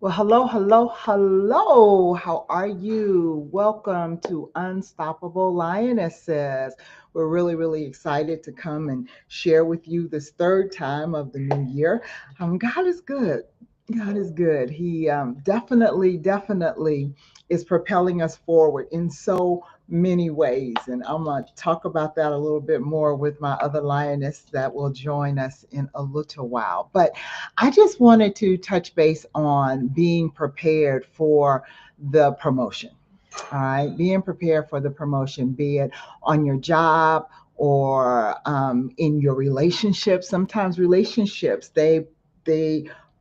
Well, hello, hello, hello. How are you? Welcome to Unstoppable Lionesses. We're really excited to come and share with you this third time of the new year. God is good. God is good. He definitely is propelling us forward in so many ways. And I'm going to talk about that a little bit more with my other lioness that will join us in a little while. But I just wanted to touch base on being prepared for the promotion. All right, being prepared for the promotion, be it on your job or in your relationships. Sometimes relationships they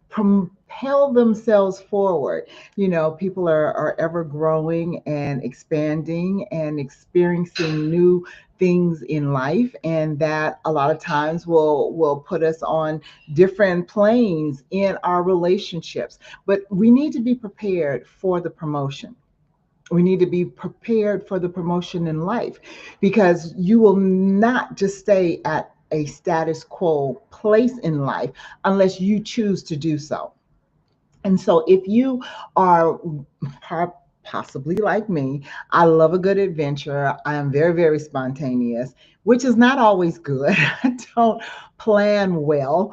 propel themselves forward. You know, people are ever growing and expanding and experiencing new things in life, and that a lot of times will put us on different planes in our relationships. But we need to be prepared for the promotion. We need to be prepared for the promotion in life, because you will not just stay at a status quo place in life unless you choose to do so. And so, if you are possibly like me, I love a good adventure. I am very spontaneous, which is not always good. I don't plan well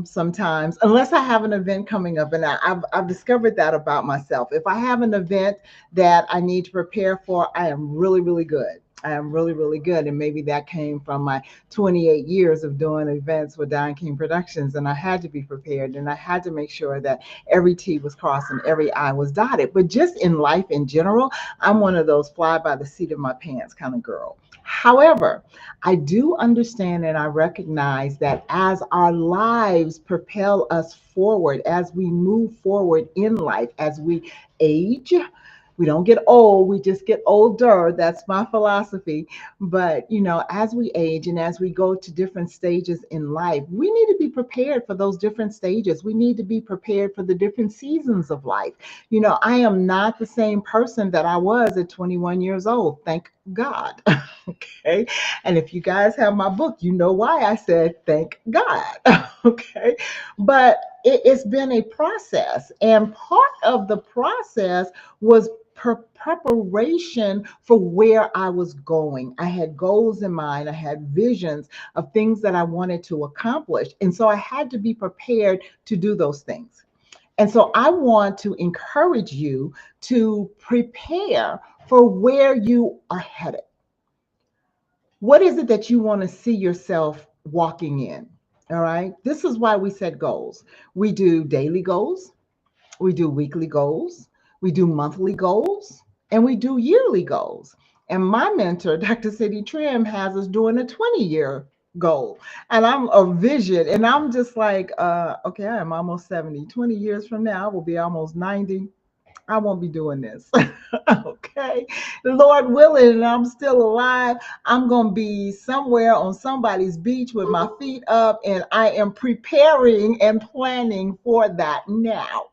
sometimes, unless I have an event coming up. And I've discovered that about myself. If I have an event that I need to prepare for, I am really good. I am really good. And maybe that came from my 28 years of doing events with Diane King Productions. And I had to be prepared, and I had to make sure that every T was crossed and every I was dotted. But just in life in general, I'm one of those fly by the seat of my pants kind of girl. However, I do understand and I recognize that as our lives propel us forward, as we move forward in life, as we age, we don't get old, we just get older. That's my philosophy. But, you know, as we age and as we go to different stages in life, we need to be prepared for those different stages. We need to be prepared for the different seasons of life. You know, I am not the same person that I was at 21 years old. Thank God. Okay. And if you guys have my book, you know why I said thank God. Okay. But it's been a process. And part of the process was preparation for where I was going. I had goals in mind, I had visions of things that I wanted to accomplish. And so I had to be prepared to do those things. And so I want to encourage you to prepare for where you are headed. What is it that you want to see yourself walking in? All right. This is why we set goals. We do daily goals, we do weekly goals, we do monthly goals, and we do yearly goals. And my mentor, Dr. City Trim, has us doing a 20-year goal. And I'm a vision, and I'm just like, okay, I am almost 70. 20 years from now, I will be almost 90. I won't be doing this. Okay. Lord willing, and I'm still alive, I'm going to be somewhere on somebody's beach with my feet up, and I am preparing and planning for that now.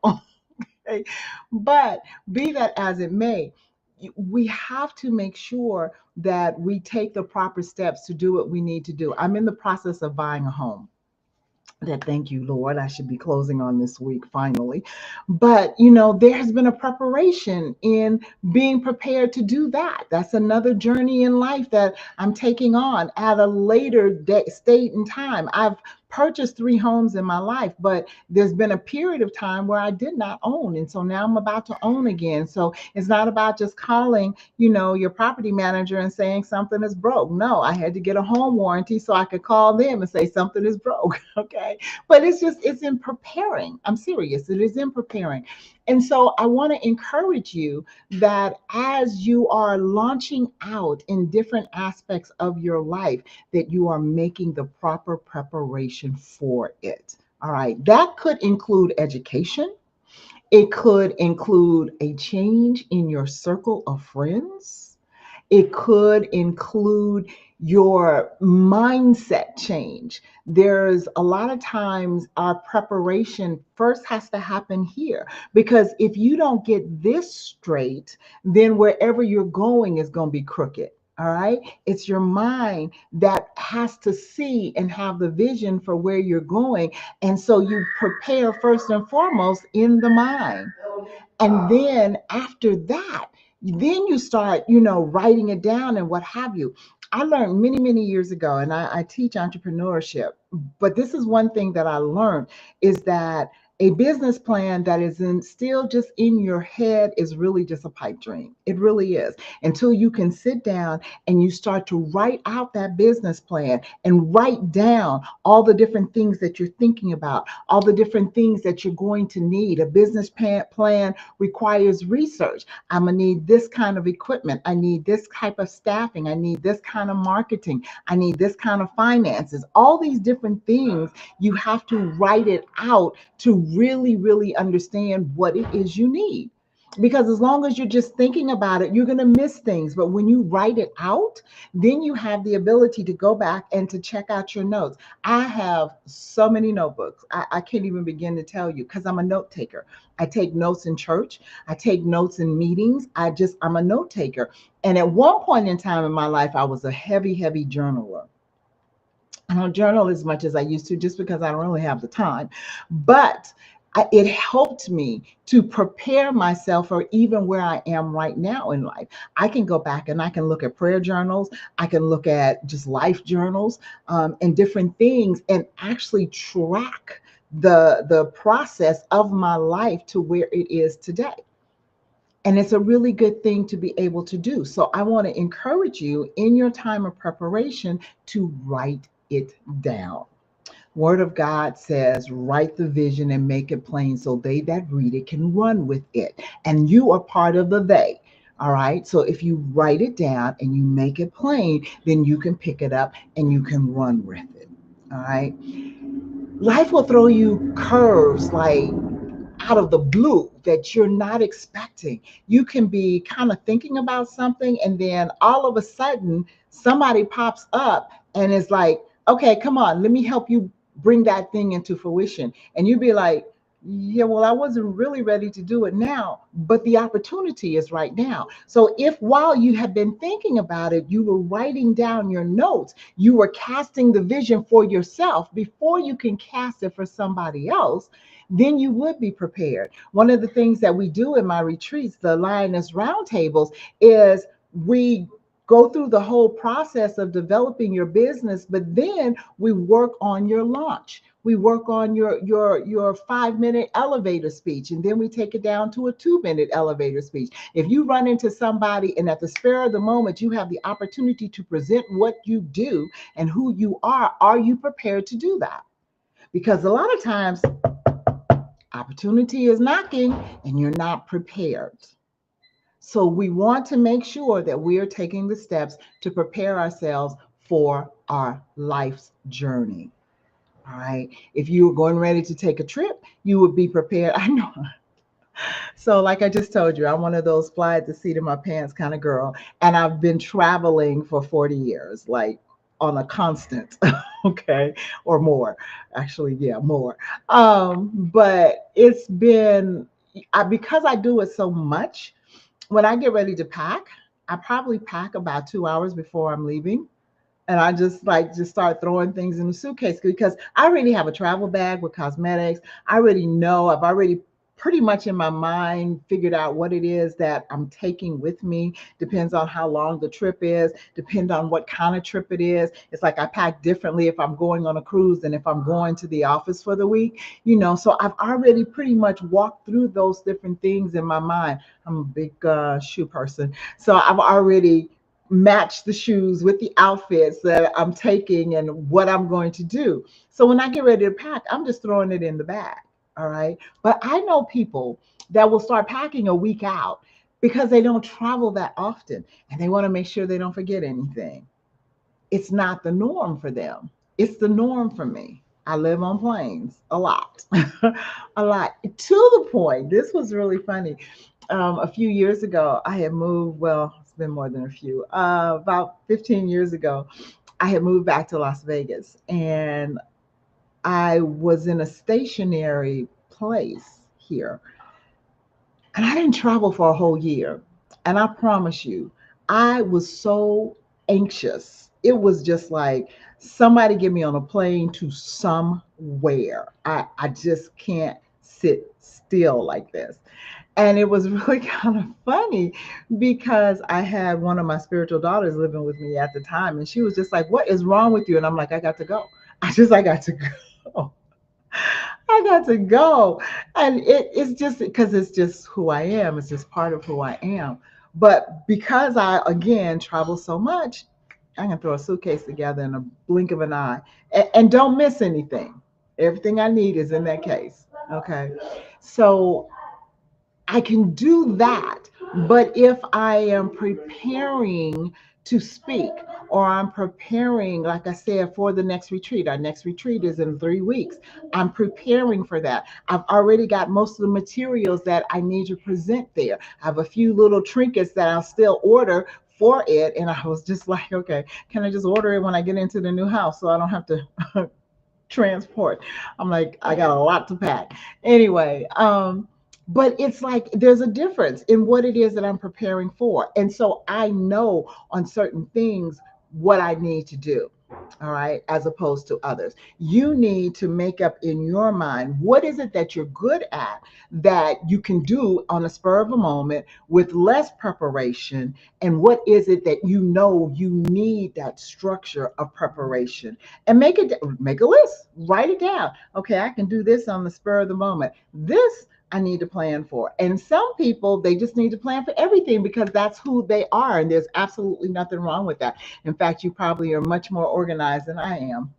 Okay. But be that as it may, we have to make sure that we take the proper steps to do what we need to do. I'm in the process of buying a home. That, thank you, Lord, I should be closing on this week finally. But, you know, there has been a preparation in being prepared to do that. That's another journey in life that I'm taking on at a later state in time. I've purchased 3 homes in my life, but there's been a period of time where I did not own. And so now I'm about to own again. So it's not about just calling, you know, your property manager and saying something is broke. No, I had to get a home warranty so I could call them and say something is broke. Okay. But it's in preparing. I'm serious. It is in preparing. And so I want to encourage you that as you are launching out in different aspects of your life, that you are making the proper preparation for it. All right. That could include education. It could include a change in your circle of friends. It could include your mindset change. There's a lot of times our preparation first has to happen here, because if you don't get this straight, then wherever you're going is going to be crooked. All right. It's your mind that has to see and have the vision for where you're going. And so you prepare first and foremost in the mind. And then after that, then you start, writing it down and what have you. I learned many, many years ago, and I teach entrepreneurship. But this is one thing that I learned is that a business plan that is still just in your head is really just a pipe dream. It really is. Until you can sit down and you start to write out that business plan and write down all the different things that you're thinking about, all the different things that you're going to need. A business plan requires research. I'm going to need this kind of equipment. I need this type of staffing. I need this kind of marketing. I need this kind of finances. All these different things, you have to write it out to really, really understand what it is you need. Because as long as you're just thinking about it, you're going to miss things. But when you write it out, then you have the ability to go back and to check out your notes. I have so many notebooks. I can't even begin to tell you because I'm a note taker. I take notes in church. I take notes in meetings. I'm a note taker. And at one point in time in my life, I was a heavy, heavy journaler. I don't journal as much as I used to just because I don't really have the time. But it helped me to prepare myself for even where I am right now in life. I can go back and I can look at prayer journals. I can look at just life journals and different things and actually track the process of my life to where it is today. And it's a really good thing to be able to do. So I want to encourage you in your time of preparation to write it down. Word of God says, write the vision and make it plain so they that read it can run with it. And you are part of the they. All right. So if you write it down and you make it plain, then you can pick it up and you can run with it. All right. Life will throw you curves like out of the blue that you're not expecting. You can be kind of thinking about something, and then all of a sudden, somebody pops up and is like, okay, come on, let me help you bring that thing into fruition. And you'd be like, yeah, well, I wasn't really ready to do it now, but the opportunity is right now. So, if while you have been thinking about it, you were writing down your notes, you were casting the vision for yourself before you can cast it for somebody else, then you would be prepared. One of the things that we do in my retreats, the Lioness Roundtables, is we go through the whole process of developing your business, but then we work on your launch. We work on your 5 minute elevator speech, and then we take it down to a 2 minute elevator speech. If you run into somebody and at the spur of the moment you have the opportunity to present what you do and who you are you prepared to do that? Because a lot of times opportunity is knocking and you're not prepared. So we want to make sure that we are taking the steps to prepare ourselves for our life's journey. All right. If you were going ready to take a trip, you would be prepared. I know. So, like I just told you, I'm one of those fly at the seat of my pants kind of girl. And I've been traveling for 40 years, like on a constant, okay, or more. Actually, yeah, more. But it's been, because I do it so much, when I get ready to pack, I probably pack about 2 hours before I'm leaving. And I just start throwing things in the suitcase because I already have a travel bag with cosmetics. I already know, I've already pretty much in my mind figured out what it is that I'm taking with me. Depends on how long the trip is, depend on what kind of trip it is. It's like I pack differently if I'm going on a cruise than if I'm going to the office for the week, so I've already pretty much walked through those different things in my mind. I'm a big shoe person, so I've already match the shoes with the outfits that I'm taking and what I'm going to do. So when I get ready to pack, I'm just throwing it in the bag. All right. But I know people that will start packing a week out because they don't travel that often and they want to make sure they don't forget anything. It's not the norm for them. It's the norm for me. I live on planes a lot, a lot to the point. This was really funny. A few years ago, I had moved. Well, it's been more than a few. About 15 years ago, I had moved back to Las Vegas, and I was in a stationary place here, and I didn't travel for a whole year. And I promise you, I was so anxious. It was just like somebody get me on a plane to somewhere. I just can't sit still like this. And it was really kind of funny because I had one of my spiritual daughters living with me at the time, and she was just like, "What is wrong with you?" And I'm like, "I got to go. I got to go. I got to go." And it's just because it's just who I am. It's just part of who I am. But because I, again, travel so much, I can throw a suitcase together in a blink of an eye and don't miss anything. Everything I need is in that case. Okay. So I can do that. But if I am preparing to speak, or I'm preparing, like I said, for the next retreat, our next retreat is in 3 weeks. I'm preparing for that. I've already got most of the materials that I need to present there. I have a few little trinkets that I'll still order for it. And I was just like, okay, can I just order it when I get into the new house so I don't have to transport? I'm like, I got a lot to pack. Anyway, but it's like there's a difference in what it is that I'm preparing for. And so I know on certain things what I need to do. All right, as opposed to others. You need to make up in your mind what is it that you're good at that you can do on a spur of a moment with less preparation, and what is it that you know you need that structure of preparation. And make a list, write it down. Okay, I can do this on the spur of the moment. This I need to plan for. And some people, they just need to plan for everything because that's who they are. And there's absolutely nothing wrong with that. In fact, you probably are much more organized than I am.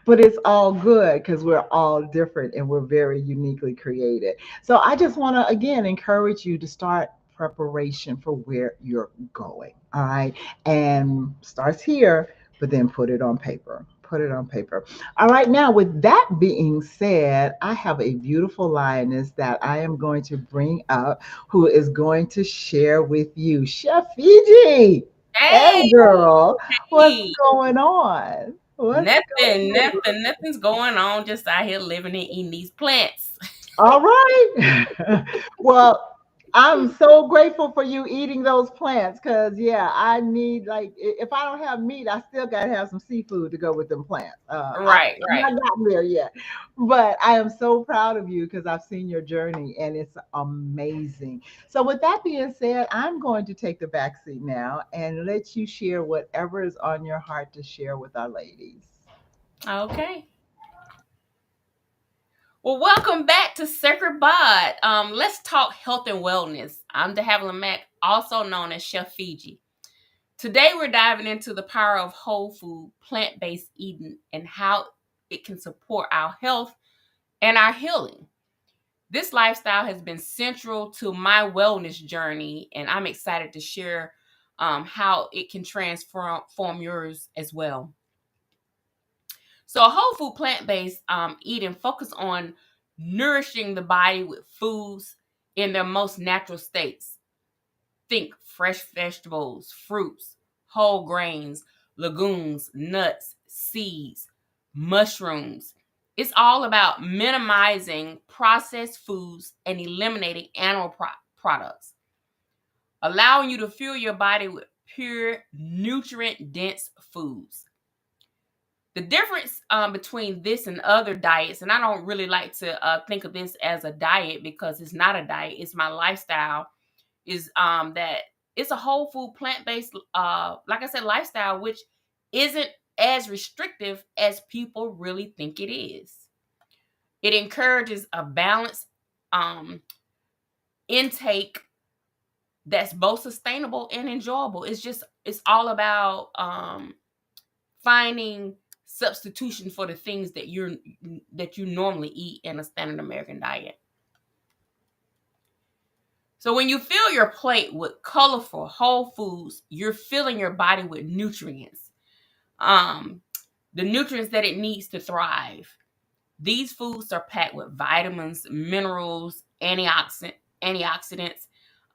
But it's all good because we're all different and we're very uniquely created. So I just want to, again, encourage you to start preparation for where you're going. All right. And starts here, but then put it on paper. Put it on paper. All right. Now, with that being said, I have a beautiful lioness that I am going to bring up who is going to share with you. Chef Fiji. Hey, Hey, girl. What's hey. going on? What's Nothing, going on? nothing, nothing's going on. Just out here living and eating these plants. All right. Well, I'm so grateful for you eating those plants because, yeah, I need, like, if I don't have meat, I still got to have some seafood to go with them plants. Right, I've right. not gotten there yet, but I am so proud of you because I've seen your journey and it's amazing. So, with that being said, I'm going to take the back seat now and let you share whatever is on your heart to share with our ladies. Okay. Well, welcome back to Sacred Bod. Let's talk health and wellness. I'm DeHaviland Mack, also known as Chef Fiji. Today, we're diving into the power of whole food, plant-based eating, and how it can support our health and our healing. This lifestyle has been central to my wellness journey, and I'm excited to share how it can transform yours as well. So, a whole food plant based eating focus on nourishing the body with foods in their most natural states. Think fresh vegetables, fruits, whole grains, legumes, nuts, seeds, mushrooms. It's all about minimizing processed foods and eliminating animal products, allowing you to fuel your body with pure, nutrient dense foods. The difference between this and other diets, and I don't really like to think of this as a diet because it's not a diet, it's my lifestyle, is that it's a whole food plant based like I said lifestyle, which isn't as restrictive as people really think it is. It encourages a balanced um intake that's both sustainable and enjoyable. It's all about finding substitution for the things that you normally eat in a standard American diet. So when you fill your plate with colorful whole foods, you're filling your body with nutrients. Um, the nutrients that it needs to thrive. These foods are packed with vitamins, minerals, antioxidants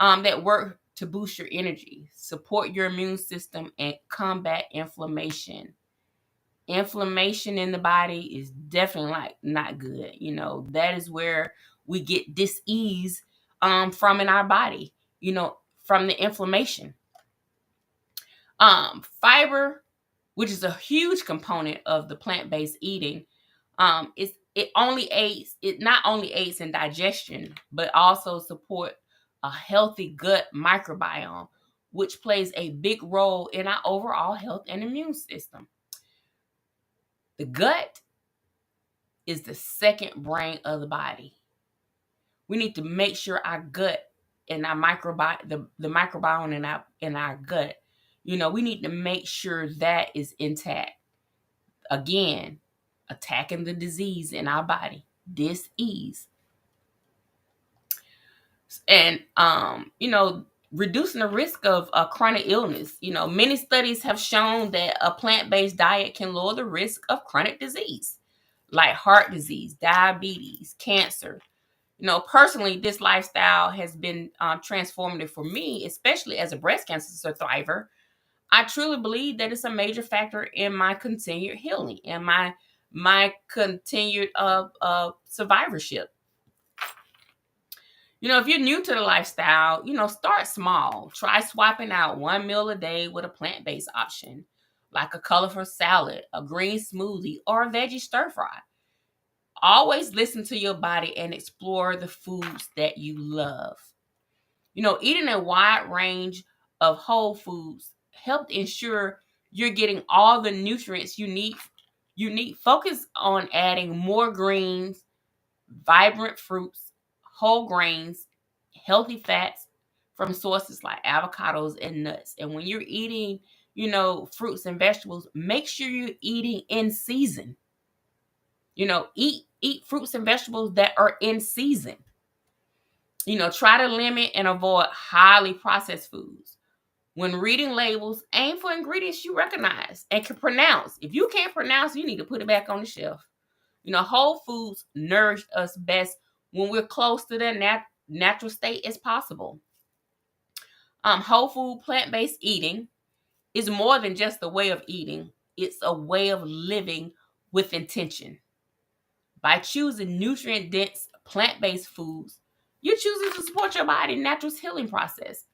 that work to boost your energy, support your immune system, and combat inflammation. Inflammation in the body is definitely like not good. That is where we get dis-ease from in our body, from the inflammation. Fiber, which is a huge component of the plant-based eating, it not only aids in digestion, but also support a healthy gut microbiome, which plays a big role in our overall health and immune system. The gut is the second brain of the body. We need to make sure our gut and our microbiome, the microbiome in our gut, we need to make sure that is intact. Again, attacking the disease in our body, disease, and reducing the risk of chronic illness. Many studies have shown that a plant-based diet can lower the risk of chronic disease like heart disease, diabetes, cancer. Personally, this lifestyle has been transformative for me, especially as a breast cancer survivor. I truly believe that it's a major factor in my continued healing and my continued survivorship. If you're new to the lifestyle, start small. Try swapping out one meal a day with a plant-based option, like a colorful salad, a green smoothie, or a veggie stir fry. Always listen to your body and explore the foods that you love. Eating a wide range of whole foods help ensure you're getting all the nutrients you need. Focus on adding more greens, vibrant fruits, whole grains, healthy fats from sources like avocados and nuts. And when you're eating, fruits and vegetables, make sure you're eating in season. Eat fruits and vegetables that are in season. Try to limit and avoid highly processed foods. When reading labels, aim for ingredients you recognize and can pronounce. If you can't pronounce, you need to put it back on the shelf. Whole foods nourish us best when we're close to their natural state as possible. Whole food plant-based eating is more than just a way of eating. It's a way of living with intention. By choosing nutrient-dense plant-based foods, you're choosing to support your body's natural healing process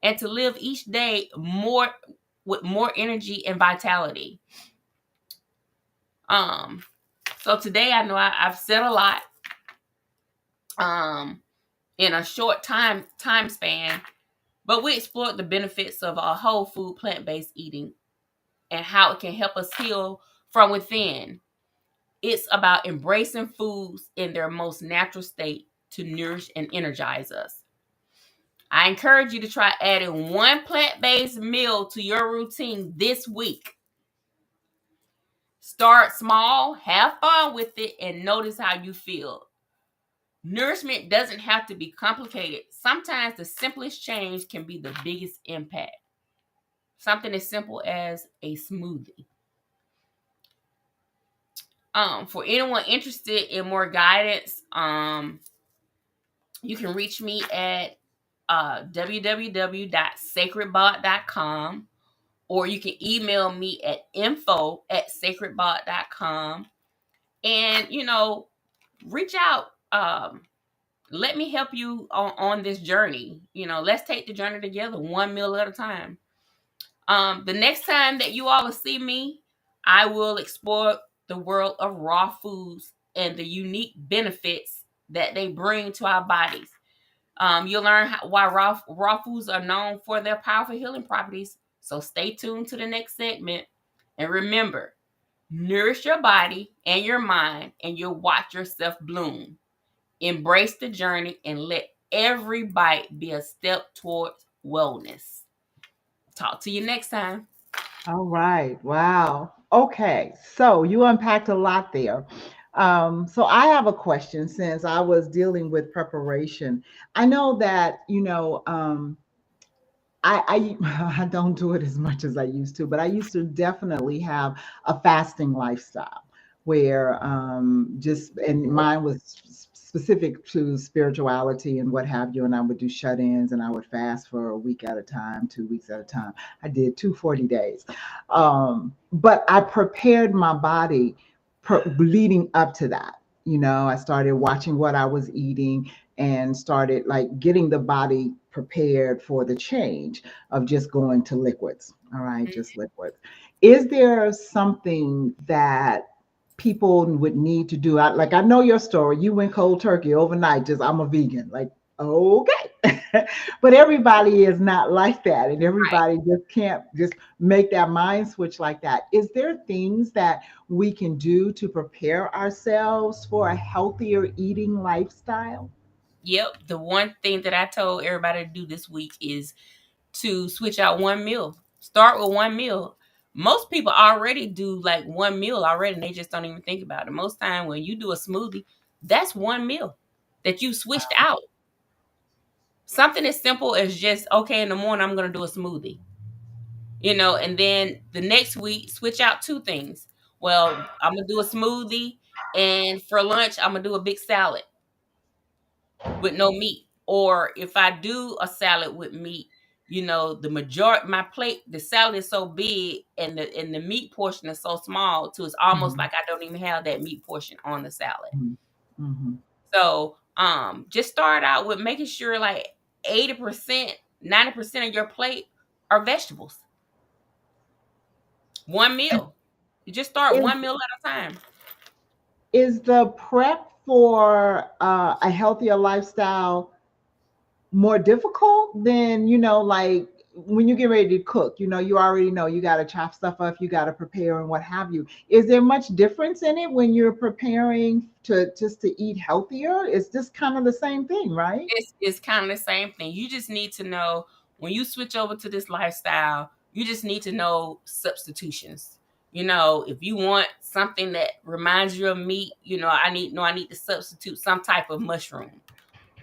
and to live each day with more energy and vitality. So today I know I've said a lot in a short time span, but we explored the benefits of a whole food plant-based eating and how it can help us heal from within. It's about embracing foods in their most natural state to nourish and energize us. I encourage you to try adding one plant-based meal to your routine this week. Start small, have fun with it, and notice how you feel. Nourishment doesn't have to be complicated. Sometimes the simplest change can be the biggest impact. Something as simple as a smoothie. For anyone interested in more guidance, you can reach me at www.sacredbot.com, or you can email me at info@sacredbot.com, and reach out. Let me help you on this journey. Let's take the journey together, one meal at a time. The next time that you all will see me, I will explore the world of raw foods and the unique benefits that they bring to our bodies. You'll learn why raw foods are known for their powerful healing properties. So stay tuned to the next segment. And remember, nourish your body and your mind, and you'll watch yourself bloom. Embrace the journey and let every bite be a step towards wellness. Talk to you next time. All right. Wow. Okay. So you unpacked a lot there. So I have a question since I was dealing with preparation. I know that, I don't do it as much as I used to, but I used to definitely have a fasting lifestyle where just and mine was specific to spirituality and what have you. And I would do shut-ins and I would fast for a week at a time, 2 weeks at a time. I did 240 days, but I prepared my body leading up to that. I started watching what I was eating and started like getting the body prepared for the change of just going to liquids. All right, Mhm. just liquids. Is there something that people would need to do? Like I know your story. You went cold turkey overnight. Just I'm a vegan. Like okay, but everybody is not like that, and Right. everybody just can't just make that mind switch like that. Is there things that we can do to prepare ourselves for a healthier eating lifestyle? Yep. The one thing that I told everybody to do this week is to switch out one meal. Start with one meal. Most people already do like one meal already, and they just don't even think about it. Most time when you do a smoothie, that's one meal that you switched out. Something as simple as just okay in the morning I'm gonna do a smoothie, and then the next week switch out two things. Well, I'm gonna do a smoothie, and for lunch I'm gonna do a big salad with no meat. Or if I do a salad with meat, the majority my plate, the salad is so big and the meat portion is so small too. It's almost Mhm, like I don't even have that meat portion on the salad. mhm, mhm. So just start out with making sure like 80%, 90% of your plate are vegetables. One meal. You just start Is one meal at a time. is the prep for a healthier lifestyle more difficult than like when you get ready to cook? You already know you got to chop stuff up, you got to prepare and what have you. Is there much difference in it when you're preparing to just to eat healthier? It's just kind of the same thing, right? It's kind of the same thing. You just need to know when you switch over to this lifestyle, you just need to know substitutions. If you want something that reminds you of meat, I need to substitute some type of mushroom.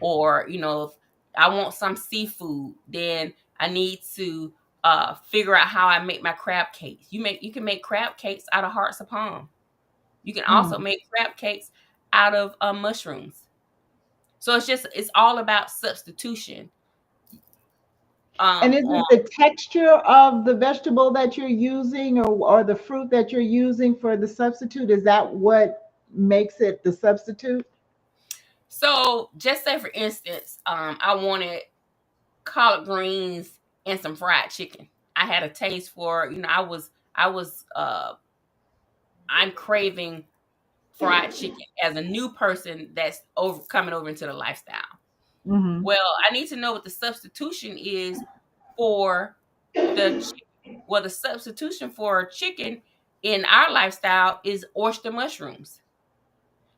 Or, if I want some seafood, then I need to figure out how I make my crab cakes. You can make crab cakes out of hearts of palm. You can also Mm. make crab cakes out of mushrooms. So it's all about substitution. And is On it the texture of the vegetable that you're using, or the fruit that you're using for the substitute? Is that what makes it the substitute? So just say for instance, I wanted collard greens and some fried chicken. I had a taste for, I was I'm craving fried chicken as a new person that's over coming over into the lifestyle. Hmm. Well, I need to know what the substitution is for the chicken. Well, the substitution for chicken in our lifestyle is oyster mushrooms.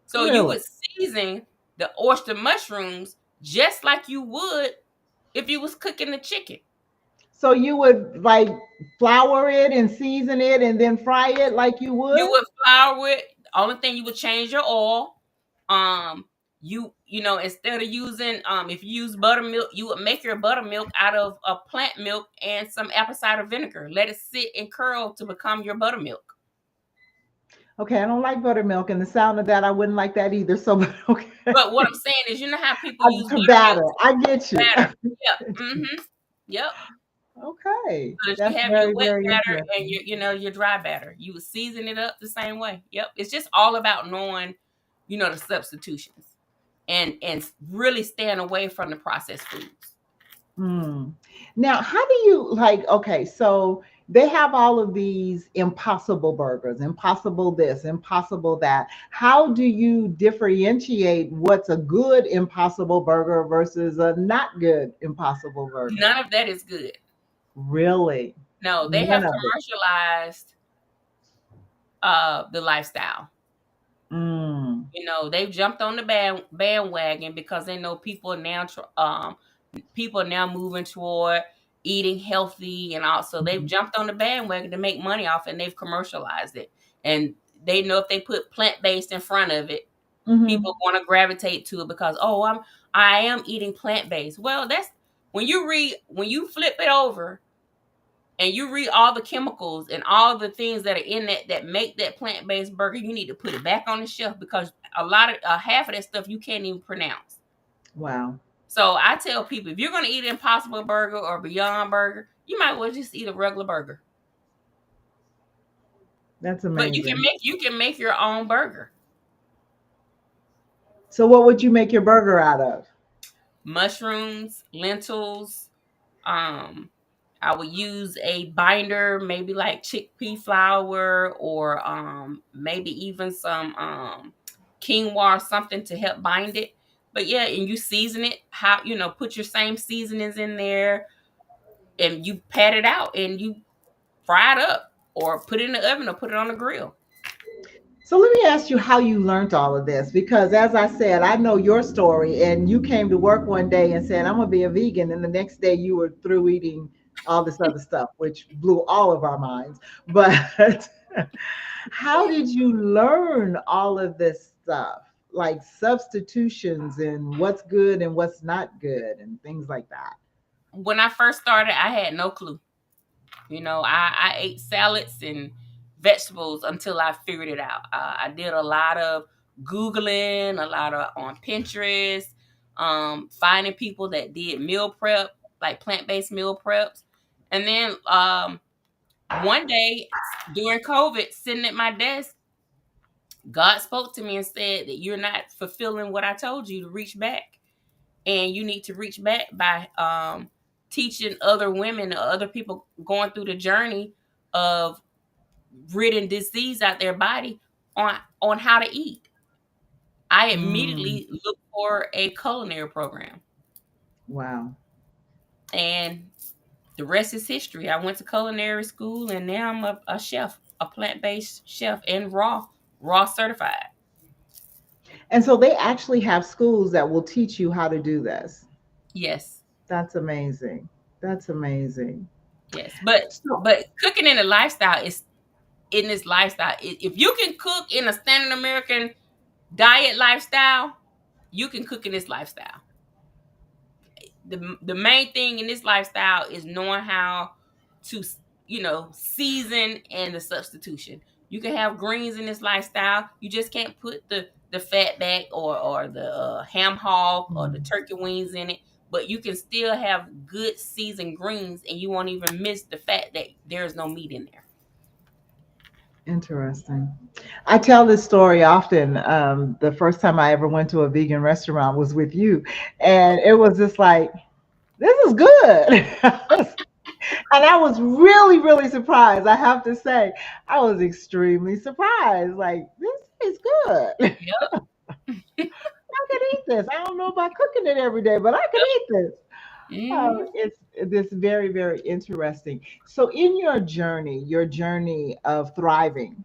So you Really? would season the oyster mushrooms just like you would if you was cooking the chicken. So you would like flour it and season it and then fry it like you You would? would flour it. The only thing you would change your oil. Um, instead of using if you use buttermilk, you would make your buttermilk out of a plant milk and some apple cider vinegar. Let it sit and curl to become your buttermilk. Okay, I don't like buttermilk, and the sound of that, I wouldn't like that either. So, but okay, But what I'm saying is, how people use to buttermilk batter. I get to you. batter. Yep. Yep. Okay, So that you that's have your very, wet very batter and interesting. your dry batter. You would season it up the same way. Yep. It's just all about knowing, the substitutions and really staying away from the processed foods. Mm. Now, how do you like? Okay, so they have all of these impossible burgers, impossible this, impossible that. How do you differentiate what's a good impossible burger versus a not good impossible burger? None of that is good. Really? No, they None have of it. commercialized the lifestyle. Mm. They've jumped on the bandwagon because they know people are now moving toward eating healthy, and also they've Mhm. jumped on the bandwagon to make money off it, and they've commercialized it. And they know if they put plant-based in front of it, Mhm. people want to gravitate to it because I am eating plant-based. Well, that's when you flip it over and you read all the chemicals and all the things that are in that make that plant-based burger, you need to put it back on the shelf because a lot of half of that stuff you can't even pronounce. Wow, So I tell people, if you're going to eat an Impossible Burger or Beyond Burger, you might well just eat a regular burger. that's But amazing. you can make your own burger. So, what would you make your burger out of? mushrooms, lentils. Um, I would use a binder, maybe like chickpea flour or maybe even some quinoa or something to help bind it. But yeah, and you season it how put your same seasonings in there and you pat it out and you fry it up or put it in the oven or put it on the grill. So let me ask you how you learned all of this, because as I said, I know your story, and you came to work one day and said, I'm going to be a vegan. And the next day you were through eating all this other stuff, which blew all of our minds. But how did you learn all of this stuff, like substitutions and what's good and what's not good and things like that? When I first started, I had no clue. I ate salads and vegetables until I figured it out. I did a lot of Googling, a lot of on Pinterest, finding people that did meal prep, like plant based meal preps. And then one day during COVID, sitting at my desk, God spoke to me and said that you're not fulfilling what I told you to reach back. And you need to reach back by teaching other women or other people going through the journey of ridding disease out their body on how to eat. I Mm, immediately looked for a culinary program, wow. and the rest is history. I went to culinary school, and now I'm a chef, a plant based chef, and raw certified. And so they actually have schools that will teach you how to do this. Yes, That's amazing. That's amazing. yes, but So, but cooking in a lifestyle is in this lifestyle. If you can cook in a standard American diet lifestyle, you can cook in this lifestyle. The main thing in this lifestyle is knowing how to season and the substitution. You can have greens in this lifestyle. You just can't put the fat back or the ham hock or the mm, turkey wings in it. But you can still have good seasoned greens, and you won't even miss the fact that there is no meat in there. interesting. I tell this story often. The first time I ever went to a vegan restaurant was with you, and it was just like, this is good. And I was really, really surprised. I have to say, I was extremely surprised. Like, this is good. I Yep. could eat this. I don't know about cooking it every day, but I could eat this. Hmm. It's this very, very interesting. So, in your journey of thriving,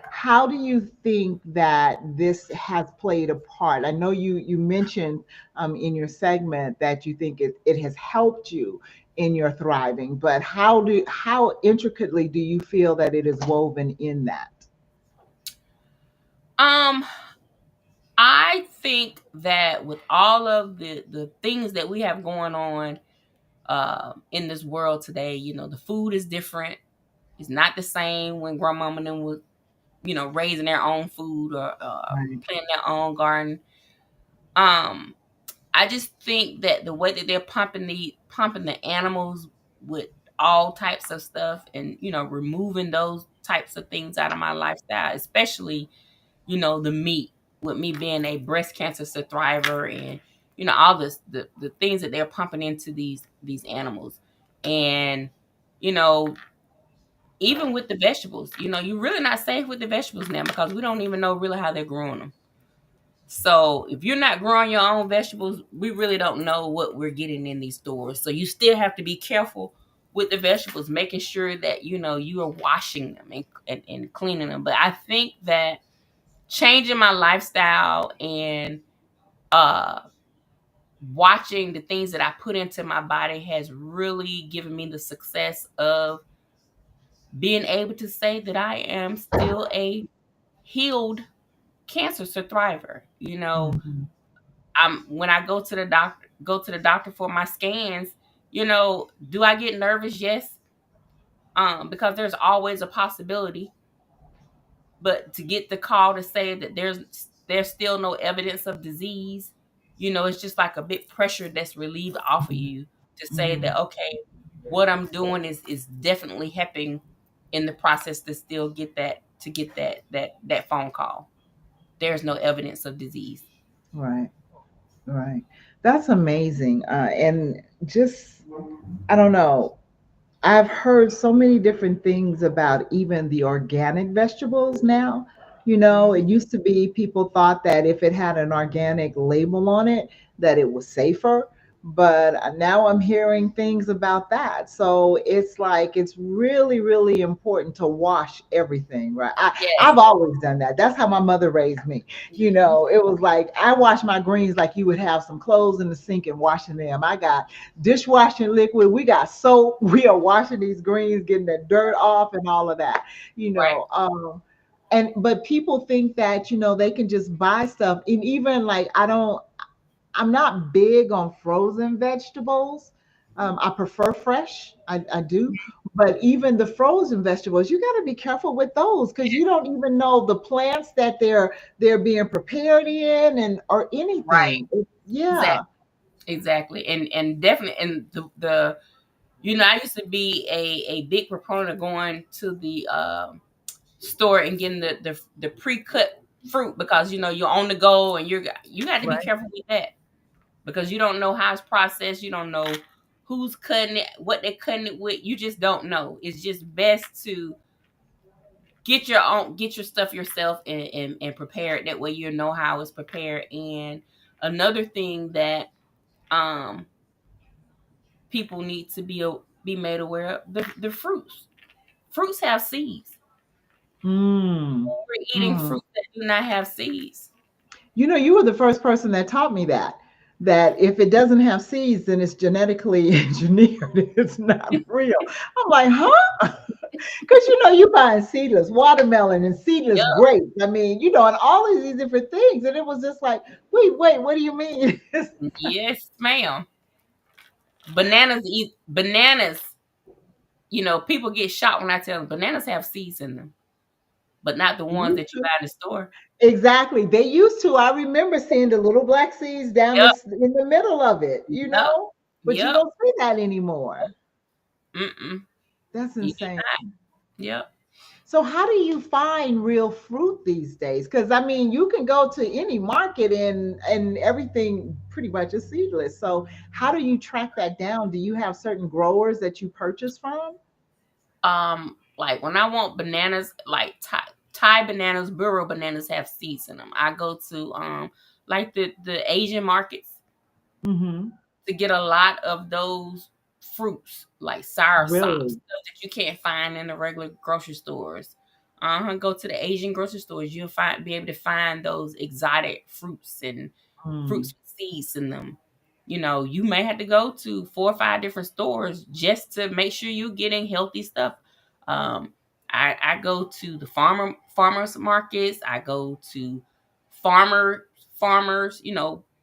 how do you think that this has played a part? I know you mentioned in your segment that you think it has helped you in your thriving, but how intricately do you feel that it is woven in that? Um, I think that with all of the things that we have going on in this world today, the food is different. It's not the same when grandmama and them was, raising their own food or Right. planting their own garden. Um, I just think that the way that they're pumping the animals with all types of stuff and removing those types of things out of my lifestyle, especially the meat, with me being a breast cancer survivor and all this the things that they're pumping into these animals. And you know even with the vegetables, you're really not safe with the vegetables now because we don't even know really how they're growing them. So if you're not growing your own vegetables, we really don't know what we're getting in these stores. So you still have to be careful with the vegetables, making sure that you are washing them and cleaning them. But I think that changing my lifestyle and uh watching the things that I put into my body has really given me the success of being able to say that I am still a healed cancer survivor. Mhm. I'm when I go to the doctor for my scans, do I get nervous? Yes. Because there's always a possibility. But to get the call to say that there's still no evidence of disease, it's just like a bit pressure that's relieved off of you to say Mhm. that okay, what I'm doing is definitely helping in the process to still get that phone call. There's no evidence of disease. Right. Right. That's amazing. And just, I don't know. I've heard so many different things about even the organic vegetables now. Mhm. It used to be people thought that if it had an organic label on it, that it was safer. But now I'm hearing things about that. So it's like it's really, really important to wash everything, right? Yes. I've always done that. That's how my mother raised me. Mhm. It was like I wash my greens like you would have some clothes in the sink and washing them. I got dishwashing liquid. We got soap. We are washing these greens, getting the dirt off and all of that. You Right. know, um, and but people think that they can just buy stuff, and even like I'm not big on frozen vegetables. I prefer fresh. I do. But even the frozen vegetables, you got to be careful with those because you don't even know the plants that they're being prepared in and or Right. anything. Exactly. Yeah, Exactly. And definitely, and the I used to be a big proponent of going to the store and getting the pre-cut fruit, because you're on the go, and you got to be right. careful with that, because you don't know how it's processed. You don't know who's cutting it, what they're cutting it with. You just don't know. It's just best to get your stuff yourself, and prepare it that way. You know how it's prepared. And another thing that um people need to be made aware of, the fruits have seeds. Mm. We're eating Mm. fruit that do not have seeds. You were the first person that taught me that if it doesn't have seeds, then it's genetically engineered. It's not real. I'm like, huh? Because you buying seedless watermelon and seedless Yup. grapes. I mean, and all of these different things. And it was just like, wait, what do you mean? Yes, ma'am. Bananas. People get shocked when I tell them bananas have seeds in them, but not the They ones used that you to. buy in the store. Exactly. They used to. I remember seeing the little black seeds down Yep. this in the middle of it, Yep. but you Yep. don't see that anymore. Mm-mm. That's You do insane. not. Yep. So how do you find real fruit these days? Because I mean, you can go to any market and everything pretty much is seedless. So how do you track that down? Do you have certain growers that you purchase from? Like when I want bananas, like Thai bananas, burro bananas have seeds in them. I go to like the Asian markets Hmm. to get a lot of those fruits, like sour sops, Really? stuff that you can't find in the regular grocery stores. Go to the Asian grocery stores. You'll be able to find those exotic fruits and Mm. fruits with seeds in them. You may have to go to 4 or 5 different stores just to make sure you're getting healthy stuff. Um, I go to the farmers markets. I go to farmers.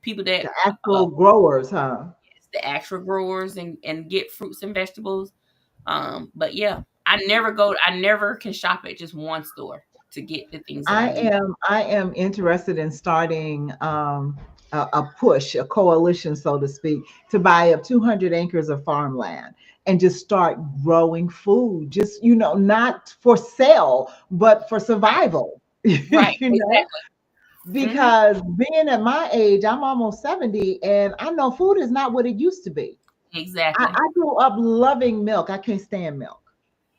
People The that actual growers, huh? the actual growers, and get fruits and vegetables. But yeah, I never can shop at just one store to get the things that I need. I am interested in starting a push, a coalition, so to speak, to buy up 200 acres of farmland and just start growing food. Just not for sale, but for Right, survival. right, you know, exactly. Hmm. because being at my age, I'm almost 70, and I know food is not what it used to be. Exactly. I grew up loving milk. I can't stand milk.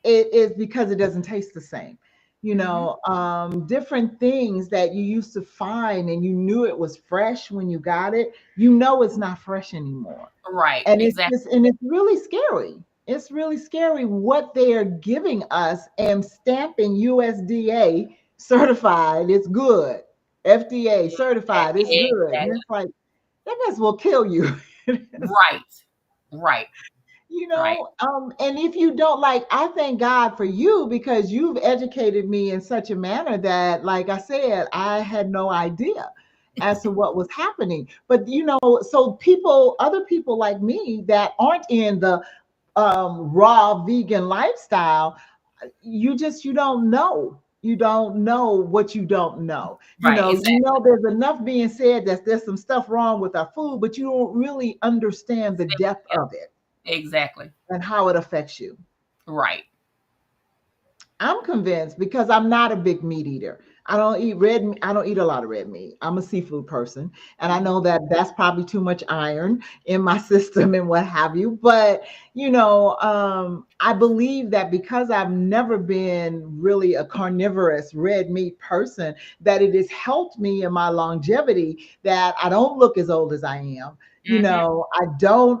It is because it doesn't taste the same. Hmm. Different things that you used to find and you knew it was fresh when you got it, it's not fresh anymore. Right, And exactly, it's really scary. It's really scary what they are giving us and stamping USDA certified, it's good. FDA certified, it's good. And exactly. it's like, that mess will kill you. Right, right, right. And if you don't, like, I thank God for you because you've educated me in such a manner that, like I said, I had no idea as to what was happening. But so other people like me that aren't in the raw vegan lifestyle, you don't know. You don't know what you don't know. Right, exactly. There's enough being said that there's some stuff wrong with our food, but you don't really understand the depth Yep, of it exactly. and how it affects you. Right. I'm convinced because I'm not a big meat eater. I don't eat red meat. I don't eat a lot of red meat. I'm a seafood person, and I Mhm. know that that's probably too much iron in my system and what have you. But I believe that because I've never been really a carnivorous red meat person, that it has helped me in my longevity. That I don't look as old as I am. Mhm.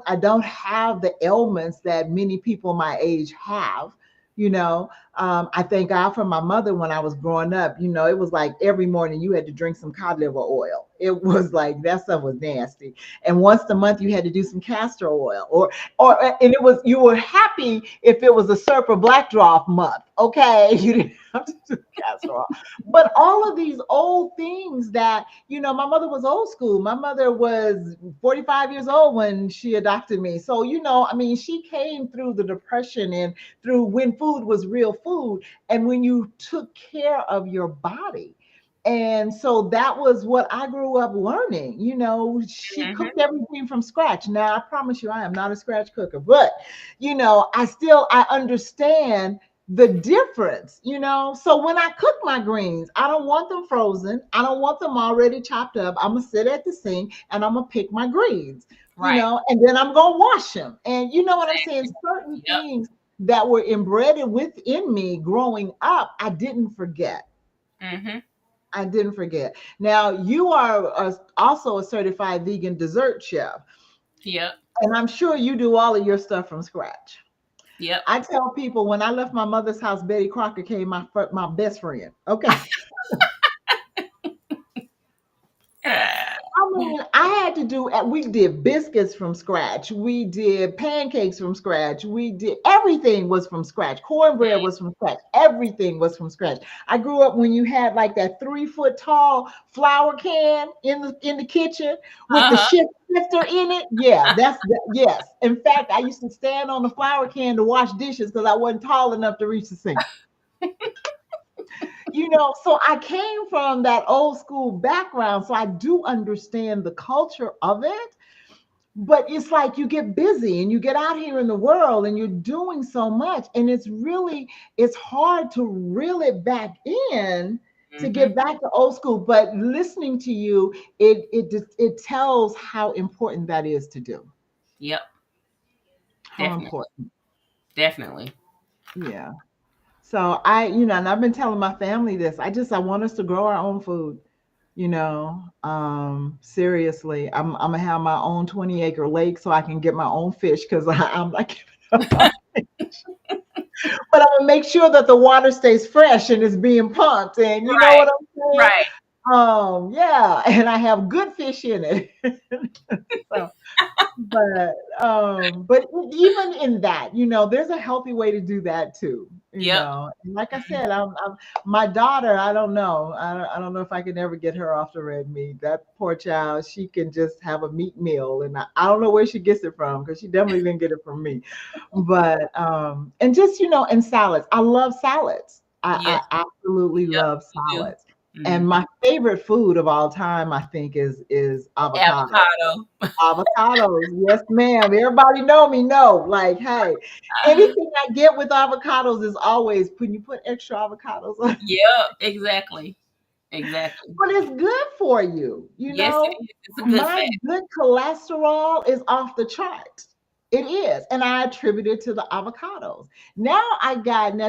I don't have the ailments that many people my age have. You know, I thank God for my mother when I was growing up. It was like every morning you had to drink some cod liver oil. It was like that stuff was nasty. And once a month you had to do some castor oil, and it was you were happy if it was a Serp or Black Draw month. Okay, you didn't have to do castor oil. But all of these old things that my mother was old school. My mother was 45 years old when she adopted me. So I mean, she came through the depression and through when food was real food and when you took care of your body. And so that was what I grew up learning. She Mhm. cooked everything from scratch. Now, I promise you, I am not a scratch cooker, but I understand the difference. So when I cook my greens, I don't want them frozen. I don't want them already chopped up. I'm gonna sit at the sink and I'm gonna pick my greens, Right. and then I'm gonna wash them. And you know what I'm saying? Exactly. Certain Yep. things that were embedded within me growing up, I didn't forget. Mhm. I didn't forget. Now, you are also a certified vegan dessert chef, Yep. and I'm sure you do all of your stuff from scratch. Yep. I tell people when I left my mother's house, Betty Crocker came my best friend. Okay. I mean, I had to do, we did biscuits from scratch. We did pancakes from scratch. We did everything was from scratch. Cornbread was from scratch. Everything was from scratch. I grew up when you had like that 3 foot tall flour can in the kitchen with the Uh-huh. shifter in it. Yeah, yes. In fact, I used to stand on the flour can to wash dishes because I wasn't tall enough to reach the sink. So I came from that old school background, so I do understand the culture of it. But it's like you get busy and you get out here in the world and you're doing so much, and it's hard to reel it back in to Mhm. get back to old school. But listening to you, it tells how important that is to do. Yep. How Definitely. important. Definitely. Yeah. So and I've been telling my family this. I want us to grow our own food. Seriously, I'm gonna have my own 20-acre lake so I can get my own fish because I'm not giving up my fish. But I'm gonna make sure that the water stays fresh and it's being pumped. And you know Right. what I'm saying? Right. Yeah, and I have good fish in it. So but even in that, there's a healthy way to do that too. Yep. And like I Mhm. said, my daughter, I don't know. I don't know if I can ever get her off the red meat. That poor child, she can just have a meat meal, and I don't know where she gets it from because she definitely didn't get it from me. But and just and salads. I love salads. I Yes. absolutely Yep. love We do. salads. And Mhm. my favorite food of all time, I think, is avocado. Avocado. Avocados, yes, ma'am. Everybody know me. Know, like, hey, anything I get with avocados is always when you put extra avocados on, Yep. Exactly. Exactly. but it's good for you. Yes, it is. It's a good My fact. good cholesterol is off the charts. It is, and I attribute it to the avocados. Now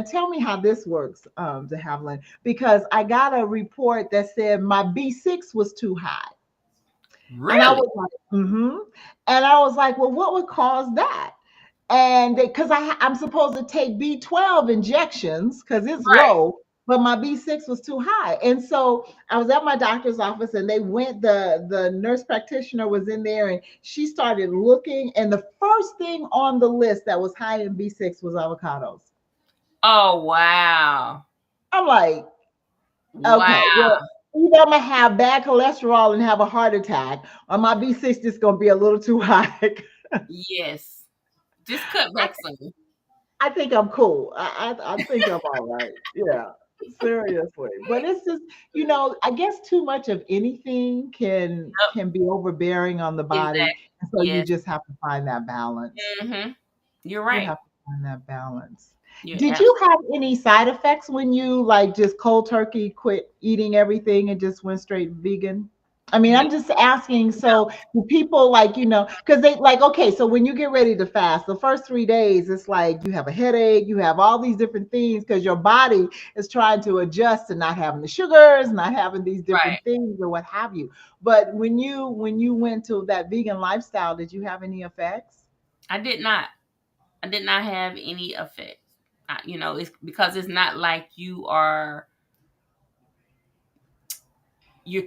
tell me how this works, De Havilland, because I got a report that said my B6 was too high. And I Really? was like, mm-hmm. And I was like, well, what would cause that? And because I'm supposed to take B12 injections because it's Right. low, but my B6 was too high. And so I was at my doctor's office and the nurse practitioner was in there and she started looking. And the first thing on the list that was high in B6 was avocados. Oh, wow. I'm like, okay, Wow. well, either I'm gonna have bad cholesterol and have a heart attack, or my B6 just gonna be a little too high. Yes. Just cut I, back some. I think I'm cool. I think I'm all right. Yeah, seriously. But it's just, I guess too much of anything can Yep. can be overbearing on the body, Exactly. and so you Yes. just have to find that balance. Mhm. You're You right. have to find that balance. You're Did you have any side effects when you like just cold turkey quit eating everything and just went straight vegan? I mean, yeah, I'm just asking. So do people like, because they like, okay, so when you get ready to fast, the first 3 days, it's like you have a headache, you have all these different things because your body is trying to adjust to not having the sugars, not having these right. different things or what have you. But when you went to that vegan lifestyle, did you have any effects? I did not. I did not have any effects. It's because it's not like you're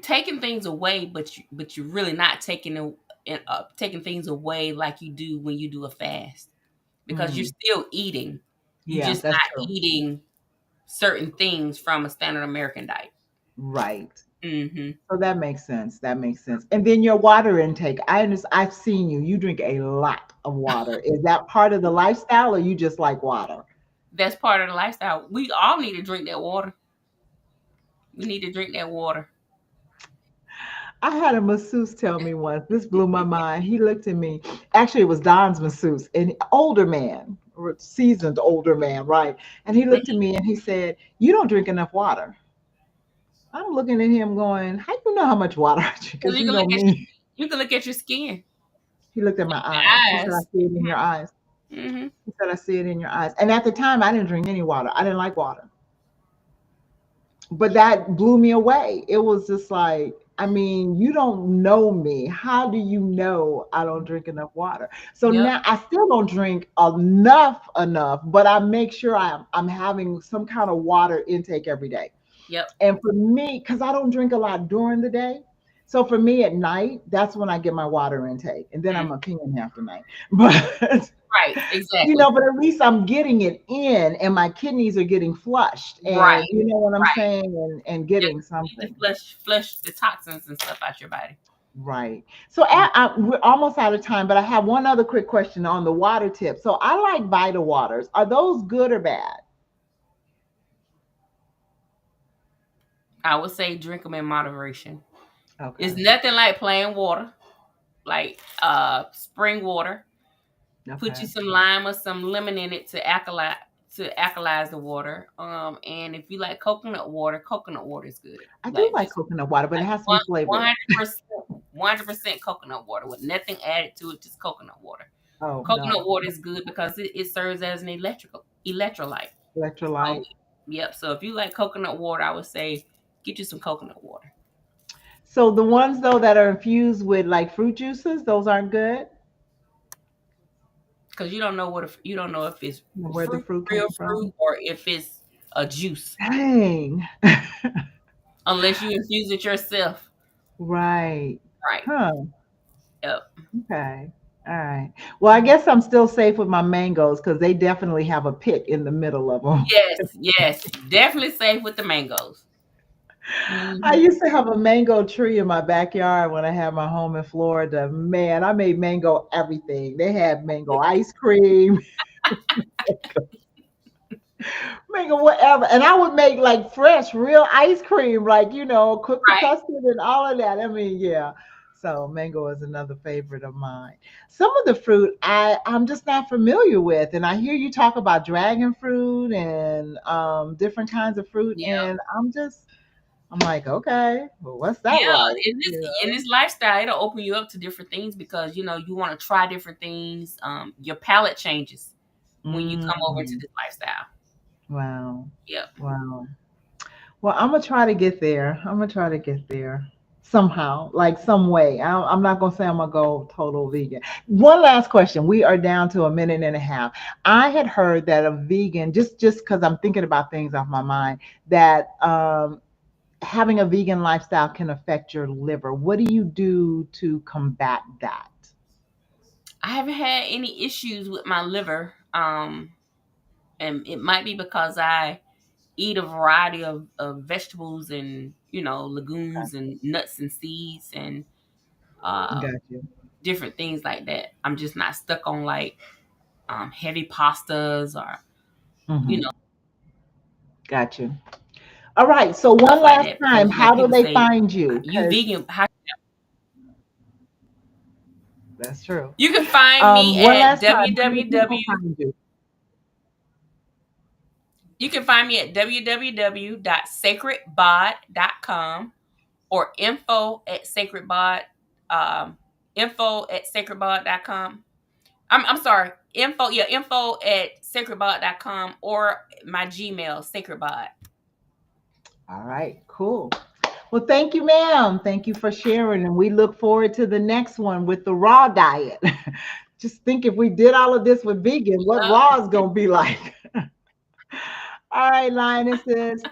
taking things away, but you're really not taking things away like you do when you do a fast, because you're Mm, still eating. You're yeah, just that's not true. eating certain things from a standard American diet. Right. Hmm. So that makes sense. That makes sense. And then your water intake. I've seen you. You drink a lot of water. Is that part of the lifestyle or you just like water? That's part of the lifestyle. We all need to drink that water. We need to drink that water. I had a masseuse tell me once, this blew my mind. He looked at me. Actually, it was Don's masseuse, an older man, or seasoned older man, right? And he looked at me and he said, "You don't drink enough water." I'm looking at him going, "How you know how much water I drink? Because Because you know me." you can look at your skin, He looked at my eyes. He your said, "I eyes. see it in your eyes." Hmm. He said, "I see it in your eyes." And at the time, I didn't drink any water. I didn't like water. But that blew me away. It was just like, I mean, you don't know me. How do you know I don't drink enough water? So Yep. now I still don't drink enough, but I make sure I'm having some kind of water intake every day. Yep. And for me, because I don't drink a lot during the day, so for me at night, that's when I get my water intake, and then Mm. I'm a peeing half the night. But Right. Exactly. but at least I'm getting it in and my kidneys are getting flushed and Right. you know what I'm Right. saying and Yep. getting You need to something. flush the toxins and stuff out your body. Right. So Mm. we're almost out of time, but I have one other quick question on the water tip. So I like Vita waters. Are those good or bad? I would say drink them in moderation. It's Okay. nothing like plain water, like spring water. Put Okay. you some lime or some lemon in it to alkalize the water. And if you like coconut water is good. I do Like like just coconut water, but it like has to be one flavored. 100%, 100% coconut water with nothing added to it, just coconut water. Oh Coconut no. water is good because it serves as an electrolyte. So Electrolyte. yep. So if you like coconut water, I would say get you some coconut water. So the ones though that are infused with like fruit juices, those aren't good. Because you don't know if it's Where the fruit, fruit real came fruit, from. or if it's a juice, Dang. unless you infuse it yourself. Right. Right. Huh. Yep. Okay. All right. Well, I guess I'm still safe with my mangoes because they definitely have a pit in the middle of them. Yes. Yes. Definitely safe with the mangoes. I Hmm. used to have a mango tree in my backyard when I had my home in Florida. Man, I made mango everything. They had mango ice cream, mango whatever. And I would make like fresh, real ice cream, like, cook the Right. custard and all of that. I mean, yeah. So mango is another favorite of mine. Some of the fruit I'm just not familiar with. And I hear you talk about dragon fruit and different kinds of fruit. Yeah. And I'm like, okay, well, what's that Yeah. like? In this lifestyle, it'll open you up to different things because you want to try different things. Your palate changes when you come over into Mm, this lifestyle. wow. Yep. Wow. Well, I'm gonna try to get there. I'm gonna try to get there somehow, like some way. I'm not gonna say I'm gonna go total vegan. One last question. We are down to a minute and a half. I had heard that a vegan, just because I'm thinking about things off my mind, that having a vegan lifestyle can affect your liver. What do you do to combat that? I haven't had any issues with my liver. And it might be because I eat a variety of vegetables and legumes and nuts and seeds and uh Got you. different things like that. I'm just not stuck on like heavy pastas or you Hmm. know Got you. All right. So one stuff like last that, time, because how do people they say find you? you Because vegan. How that's true. you can find me One at last time, how do people www. find you? You can find me at www.sacredbod.com or um, info@sacredbod.com. I'm sorry, info at sacredbod.com or my Gmail, sacredbod. All right, cool. Well, thank you, ma'am. Thank you for sharing. And we look forward to the next one with the raw diet. Just think if we did all of this with vegan, what raw is going to be like. All right, Lionesses.